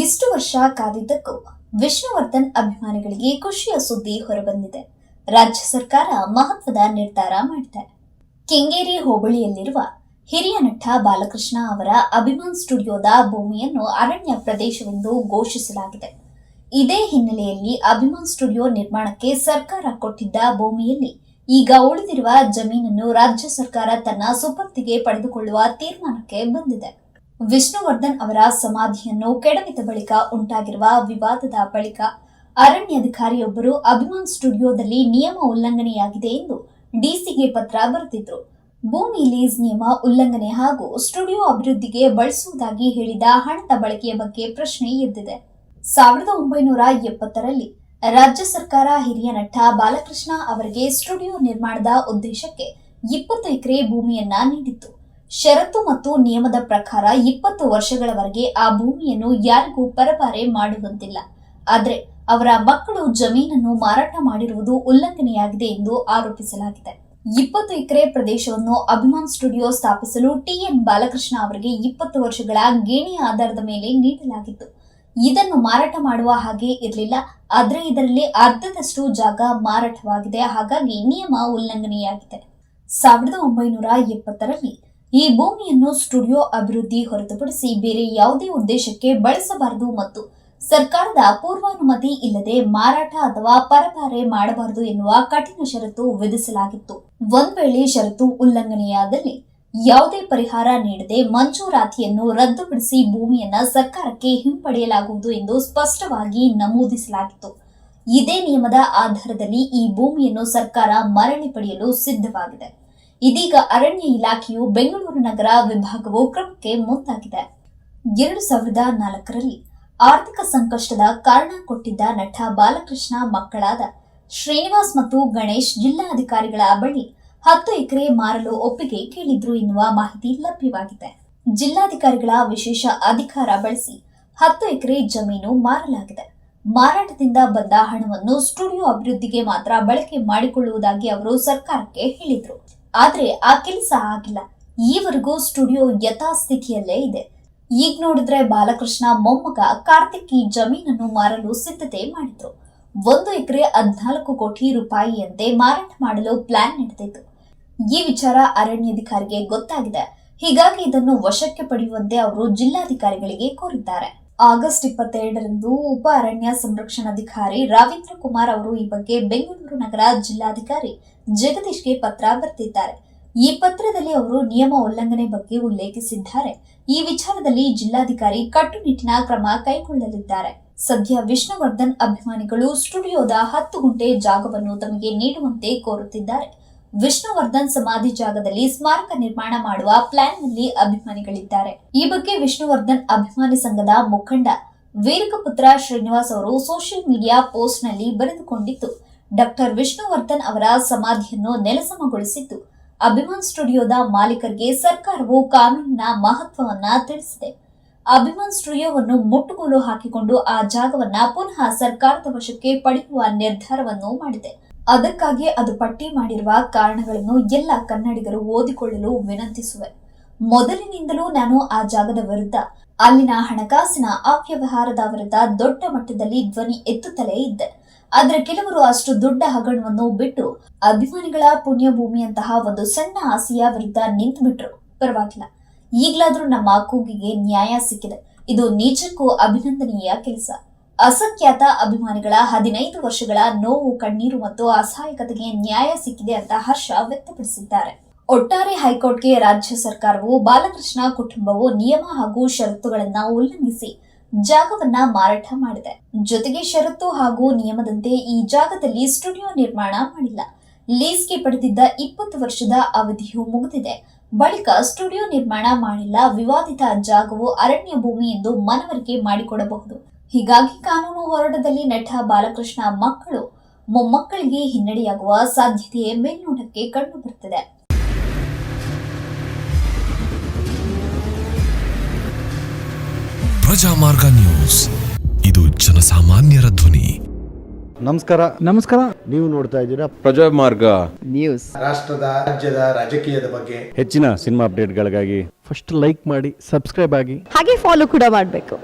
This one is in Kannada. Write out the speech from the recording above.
ಇಷ್ಟು ವರ್ಷ ಕಾದಿದ್ದಕ್ಕೂ ವಿಷ್ಣುವರ್ಧನ್ ಅಭಿಮಾನಿಗಳಿಗೆ ಖುಷಿಯ ಸುದ್ದಿ ಹೊರಬಂದಿದೆ. ರಾಜ್ಯ ಸರ್ಕಾರ ಮಹತ್ವದ ನಿರ್ಧಾರ ಮಾಡಿದೆ. ಕೆಂಗೇರಿ ಹೋಬಳಿಯಲ್ಲಿರುವ ಹಿರಿಯ ನಟ ಬಾಲಕೃಷ್ಣ ಅವರ ಅಭಿಮಾನ್ ಸ್ಟುಡಿಯೋದ ಭೂಮಿಯನ್ನು ಅರಣ್ಯ ಪ್ರದೇಶವೆಂದು ಘೋಷಿಸಲಾಗಿದೆ. ಇದೇ ಹಿನ್ನೆಲೆಯಲ್ಲಿ ಅಭಿಮಾನ್ ಸ್ಟುಡಿಯೋ ನಿರ್ಮಾಣಕ್ಕೆ ಸರ್ಕಾರ ಕೊಟ್ಟಿದ್ದ ಭೂಮಿಯಲ್ಲಿ ಈಗ ಉಳಿದಿರುವ ಜಮೀನನ್ನು ರಾಜ್ಯ ಸರ್ಕಾರ ತನ್ನ ಸುಪರ್ದಿಗೆ ಪಡೆದುಕೊಳ್ಳುವ ತೀರ್ಮಾನಕ್ಕೆ ಬಂದಿದೆ. ವಿಷ್ಣುವರ್ಧನ್ ಅವರ ಸಮಾಧಿಯನ್ನು ಕೆಡವಿದ ಬಳಿಕ ಉಂಟಾಗಿರುವ ವಿವಾದದ ಬಳಿಕ ಅರಣ್ಯಾಧಿಕಾರಿಯೊಬ್ಬರು ಅಭಿಮಾನ್ ಸ್ಟುಡಿಯೋದಲ್ಲಿ ನಿಯಮ ಉಲ್ಲಂಘನೆಯಾಗಿದೆ ಎಂದು ಡಿಸಿಗೆ ಪತ್ರ ಬರೆದಿದ್ರು. ಭೂಮಿ ಲೀಸ್ ನಿಯಮ ಉಲ್ಲಂಘನೆ ಹಾಗೂ ಸ್ಟುಡಿಯೋ ಅಭಿವೃದ್ಧಿಗೆ ಬಳಸುವುದಾಗಿ ಹೇಳಿದ ಹಣದ ಬಳಕೆಯ ಬಗ್ಗೆ ಪ್ರಶ್ನೆ ಎದ್ದಿದೆ. 1970ರಲ್ಲಿ ರಾಜ್ಯ ಸರ್ಕಾರ ಹಿರಿಯ ನಟ ಬಾಲಕೃಷ್ಣ ಅವರಿಗೆ ಸ್ಟುಡಿಯೋ ನಿರ್ಮಾಣದ ಉದ್ದೇಶಕ್ಕೆ 20 ಎಕರೆ ಭೂಮಿಯನ್ನ ನೀಡಿತ್ತು. ಷರತ್ತು ಮತ್ತು ನಿಯಮದ ಪ್ರಕಾರ 20 ವರ್ಷಗಳವರೆಗೆ ಆ ಭೂಮಿಯನ್ನು ಯಾರಿಗೂ ಪರಭಾರೆ ಮಾಡುವಂತಿಲ್ಲ. ಆದರೆ ಅವರ ಮಕ್ಕಳು ಜಮೀನನ್ನು ಮಾರಾಟ ಮಾಡಿರುವುದು ಉಲ್ಲಂಘನೆಯಾಗಿದೆ ಎಂದು ಆರೋಪಿಸಲಾಗಿದೆ. 20 ಎಕರೆ ಪ್ರದೇಶವನ್ನು ಅಭಿಮಾನ್ ಸ್ಟುಡಿಯೋ ಸ್ಥಾಪಿಸಲು ಟಿಎನ್ ಬಾಲಕೃಷ್ಣ ಅವರಿಗೆ 20 ವರ್ಷಗಳ ಗೇಣಿ ಆಧಾರದ ಮೇಲೆ ನೀಡಲಾಗಿತ್ತು. ಇದನ್ನು ಮಾರಾಟ ಮಾಡುವ ಹಾಗೆ ಇರಲಿಲ್ಲ. ಆದರೆ ಇದರಲ್ಲಿ ಅರ್ಧದಷ್ಟು ಜಾಗ ಮಾರಾಟವಾಗಿದೆ. ಹಾಗಾಗಿ ನಿಯಮ ಉಲ್ಲಂಘನೆಯಾಗಿದೆ. 1970ರಲ್ಲಿ ಈ ಭೂಮಿಯನ್ನು ಸ್ಟುಡಿಯೋ ಅಭಿವೃದ್ಧಿ ಹೊರತುಪಡಿಸಿ ಬೇರೆ ಯಾವುದೇ ಉದ್ದೇಶಕ್ಕೆ ಬಳಸಬಾರದು ಮತ್ತು ಸರ್ಕಾರದ ಪೂರ್ವಾನುಮತಿ ಇಲ್ಲದೆ ಮಾರಾಟ ಅಥವಾ ಪರಭಾರೆ ಮಾಡಬಾರದು ಎನ್ನುವ ಕಠಿಣ ಷರತ್ತು ವಿಧಿಸಲಾಗಿತ್ತು. ಒಂದ್ ವೇಳೆ ಷರತ್ತು ಉಲ್ಲಂಘನೆಯಾದಲ್ಲಿ ಯಾವುದೇ ಪರಿಹಾರ ನೀಡದೆ ಮಂಜೂರಾತಿಯನ್ನು ರದ್ದುಪಡಿಸಿ ಭೂಮಿಯನ್ನ ಸರ್ಕಾರಕ್ಕೆ ಹಿಂಪಡೆಯಲಾಗುವುದು ಎಂದು ಸ್ಪಷ್ಟವಾಗಿ ನಮೂದಿಸಲಾಗಿತ್ತು. ಇದೇ ನಿಯಮದ ಆಧಾರದಲ್ಲಿ ಈ ಭೂಮಿಯನ್ನು ಸರ್ಕಾರ ಮರಳಿ ಪಡೆಯಲು ಸಿದ್ಧವಾಗಿದೆ. ಇದೀಗ ಅರಣ್ಯ ಇಲಾಖೆಯು ಬೆಂಗಳೂರು ನಗರ ವಿಭಾಗವು ಕ್ರಮಕ್ಕೆ ಮುಂದಾಗಿದೆ. 2004ರಲ್ಲಿ ಆರ್ಥಿಕ ಸಂಕಷ್ಟದ ಕಾರಣ ಕೊಟ್ಟಿದ್ದ ನಟ ಬಾಲಕೃಷ್ಣ ಮಕ್ಕಳಾದ ಶ್ರೀನಿವಾಸ್ ಮತ್ತು ಗಣೇಶ್ ಜಿಲ್ಲಾಧಿಕಾರಿಗಳ ಬಳಿ 10 ಎಕರೆ ಮಾರಲು ಒಪ್ಪಿಗೆ ಕೇಳಿದ್ರು ಎನ್ನುವ ಮಾಹಿತಿ ಲಭ್ಯವಾಗಿದೆ. ಜಿಲ್ಲಾಧಿಕಾರಿಗಳ ವಿಶೇಷ ಅಧಿಕಾರ ಬಳಸಿ 10 ಎಕರೆ ಜಮೀನು ಮಾರಲಾಗಿದೆ. ಮಾರಾಟದಿಂದ ಬಂದ ಹಣವನ್ನು ಸ್ಟುಡಿಯೋ ಅಭಿವೃದ್ಧಿಗೆ ಮಾತ್ರ ಬಳಕೆ ಮಾಡಿಕೊಳ್ಳುವುದಾಗಿ ಅವರು ಸರ್ಕಾರಕ್ಕೆ ಹೇಳಿದ್ರು. ಆದ್ರೆ ಆ ಕೆಲಸ ಆಗಿಲ್ಲ. ಈವರೆಗೂ ಸ್ಟುಡಿಯೋ ಯಥಾಸ್ಥಿತಿಯಲ್ಲೇ ಇದೆ. ಈಗ ನೋಡಿದ್ರೆ ಬಾಲಕೃಷ್ಣ ಮೊಮ್ಮಗ ಕಾರ್ತಿಕ್ ಈ ಜಮೀನನ್ನು ಮಾರಲು ಸಿದ್ಧತೆ ಮಾಡಿದ್ರು. 1 ಎಕರೆ 14 ಕೋಟಿ ರೂಪಾಯಿಯಂತೆ ಮಾರಾಟ ಮಾಡಲು ಪ್ಲಾನ್ ನಡೆದಿತ್ತು. ಈ ವಿಚಾರ ಅರಣ್ಯಾಧಿಕಾರಿಗೆ ಗೊತ್ತಾಗಿದೆ. ಹೀಗಾಗಿ ಇದನ್ನು ವಶಕ್ಕೆ ಪಡೆಯುವಂತೆ ಅವರು ಜಿಲ್ಲಾಧಿಕಾರಿಗಳಿಗೆ ಕೋರಿದ್ದಾರೆ. ಆಗಸ್ಟ್ 22ರಂದು ಉಪ ಅರಣ್ಯ ಸಂರಕ್ಷಣಾಧಿಕಾರಿ ರವೀಂದ್ರ ಕುಮಾರ್ ಅವರು ಈ ಬಗ್ಗೆ ಬೆಂಗಳೂರು ನಗರ ಜಿಲ್ಲಾಧಿಕಾರಿ ಜಗದೀಶ್ಗೆ ಪತ್ರ ಬರೆದಿದ್ದಾರೆ. ಈ ಪತ್ರದಲ್ಲಿ ಅವರು ನಿಯಮ ಉಲ್ಲಂಘನೆ ಬಗ್ಗೆ ಉಲ್ಲೇಖಿಸಿದ್ದಾರೆ. ಈ ವಿಚಾರದಲ್ಲಿ ಜಿಲ್ಲಾಧಿಕಾರಿ ಕಟ್ಟುನಿಟ್ಟಿನ ಕ್ರಮ ಕೈಗೊಳ್ಳಲಿದ್ದಾರೆ. ಸದ್ಯ ವಿಷ್ಣುವರ್ಧನ್ ಅಭಿಮಾನಿಗಳು ಸ್ಟುಡಿಯೋದ 10 ಗುಂಟೆ ಜಾಗವನ್ನು ತಮಗೆ ನೀಡುವಂತೆ ಕೋರುತ್ತಿದ್ದಾರೆ. ವಿಷ್ಣುವರ್ಧನ್ ಸಮಾಧಿ ಜಾಗದಲ್ಲಿ ಸ್ಮಾರಕ ನಿರ್ಮಾಣ ಮಾಡುವ ಪ್ಲಾನ್ನಲ್ಲಿ ಅಭಿಮಾನಿಗಳಿದ್ದಾರೆ. ಈ ಬಗ್ಗೆ ವಿಷ್ಣುವರ್ಧನ್ ಅಭಿಮಾನಿ ಸಂಘದ ಮುಖಂಡ ವೀರಕಪುತ್ರ ಶ್ರೀನಿವಾಸ್ ಅವರು ಸೋಷಿಯಲ್ ಮೀಡಿಯಾ ಪೋಸ್ಟ್ ನಲ್ಲಿ ಬರೆದುಕೊಂಡಿದ್ದು, ಡಾಕ್ಟರ್ ವಿಷ್ಣುವರ್ಧನ್ ಅವರ ಸಮಾಧಿಯನ್ನು ನೆಲಸಮಗೊಳಿಸಿದ್ದು ಅಭಿಮಾನ್ ಸ್ಟುಡಿಯೋದ ಮಾಲೀಕರಿಗೆ ಸರ್ಕಾರವು ಕಾನೂನಿನ ಮಹತ್ವವನ್ನ ತಿಳಿಸಿದೆ. ಅಭಿಮಾನ್ ಸ್ಟುಡಿಯೋವನ್ನು ಮುಟ್ಟುಗೋಲು ಹಾಕಿಕೊಂಡು ಆ ಜಾಗವನ್ನ ಪುನಃ ಸರ್ಕಾರದ ವಶಕ್ಕೆ ಪಡೆಯುವ ನಿರ್ಧಾರವನ್ನು ಮಾಡಿದೆ. ಅದಕ್ಕಾಗಿ ಅದು ಪಟ್ಟಿ ಮಾಡಿರುವ ಕಾರಣಗಳನ್ನು ಎಲ್ಲ ಕನ್ನಡಿಗರು ಓದಿಕೊಳ್ಳಲು ವಿನಂತಿಸುವೆ. ಮೊದಲಿನಿಂದಲೂ ನಾನು ಆ ಜಾಗದ ವಿರುದ್ಧ, ಅಲ್ಲಿನ ಹಣಕಾಸಿನ ಅವ್ಯವಹಾರದ ವಿರುದ್ಧ ದೊಡ್ಡ ಮಟ್ಟದಲ್ಲಿ ಧ್ವನಿ ಎತ್ತುತ್ತಲೇ ಇದ್ದೆ. ಆದ್ರೆ ಕೆಲವರು ಅಷ್ಟು ದೊಡ್ಡ ಹಗರಣವನ್ನು ಬಿಟ್ಟು ಅಭಿಮಾನಿಗಳ ಪುಣ್ಯಭೂಮಿಯಂತಹ ಒಂದು ಸಣ್ಣ ಆಸೆಯ ವಿರುದ್ಧ ನಿಂತು ಬಿಟ್ರು. ಪರವಾಗಿಲ್ಲ, ಈಗ್ಲಾದ್ರೂ ನಮ್ಮ ಕೂಗಿಗೆ ನ್ಯಾಯ ಸಿಕ್ಕಿದೆ. ಇದು ನಿಜಕ್ಕೂ ಅಭಿನಂದನೀಯ ಕೆಲಸ. ಅಸಂಖ್ಯಾತ ಅಭಿಮಾನಿಗಳ 15 ವರ್ಷಗಳ ನೋವು, ಕಣ್ಣೀರು ಮತ್ತು ಅಸಹಾಯಕತೆಗೆ ನ್ಯಾಯ ಸಿಕ್ಕಿದೆ ಅಂತ ಹರ್ಷ ವ್ಯಕ್ತಪಡಿಸಿದ್ದಾರೆ. ಒಟ್ಟಾರೆ ಹೈಕೋರ್ಟ್ಗೆ ರಾಜ್ಯ ಸರ್ಕಾರವು ಬಾಲಕೃಷ್ಣ ಕುಟುಂಬವು ನಿಯಮ ಹಾಗೂ ಷರತ್ತುಗಳನ್ನ ಉಲ್ಲಂಘಿಸಿ ಜಾಗವನ್ನ ಮಾರಾಟ ಮಾಡಿದೆ. ಜೊತೆಗೆ ಷರತ್ತು ಹಾಗೂ ನಿಯಮದಂತೆ ಈ ಜಾಗದಲ್ಲಿ ಸ್ಟುಡಿಯೋ ನಿರ್ಮಾಣ ಮಾಡಿಲ್ಲ. ಲೀಸ್ಗೆ ಪಡೆದಿದ್ದ 20 ವರ್ಷದ ಅವಧಿಯು ಮುಗಿದಿದೆ. ಬಳಿಕ ಸ್ಟುಡಿಯೋ ನಿರ್ಮಾಣ ಮಾಡಿಲ್ಲ. ವಿವಾದಿತ ಜಾಗವು ಅರಣ್ಯ ಭೂಮಿ ಎಂದು ಮನವರಿಕೆ ಮಾಡಿಕೊಡಬಹುದು. ಹೀಗಾಗಿ ಕಾನೂನು ಹೋರಾಟದಲ್ಲಿ ನಟ ಬಾಲಕೃಷ್ಣ ಮಕ್ಕಳು ಮೊಮ್ಮಕ್ಕಳಿಗೆ ಹಿನ್ನಡೆಯಾಗುವ ಸಾಧ್ಯತೆ ಮೇಲ್ನೋಟಕ್ಕೆ ಕಂಡು ಬರುತ್ತದೆ. ಪ್ರಜಾಮಾರ್ಗ ನ್ಯೂಸ್, ಇದು ಜನಸಾಮಾನ್ಯರ ಧ್ವನಿ. ನಮಸ್ಕಾರ. ನೀವು ನೋಡ್ತಾ ಇದ್ದೀರಾ ಪ್ರಜಾಮಾರ್ಗ ನ್ಯೂಸ್. ರಾಷ್ಟ್ರದ ರಾಜ್ಯದ ರಾಜಕೀಯದ ಬಗ್ಗೆ ಹೆಚ್ಚಿನ ಸಿನಿಮಾ ಅಪ್ಡೇಟ್ಗಳಿಗಾಗಿ ಫಸ್ಟ್ ಲೈಕ್ ಮಾಡಿ, ಸಬ್ಸ್ಕ್ರೈಬ್ ಆಗಿ, ಹಾಗೆ ಫಾಲೋ ಕೂಡ ಮಾಡಬೇಕು.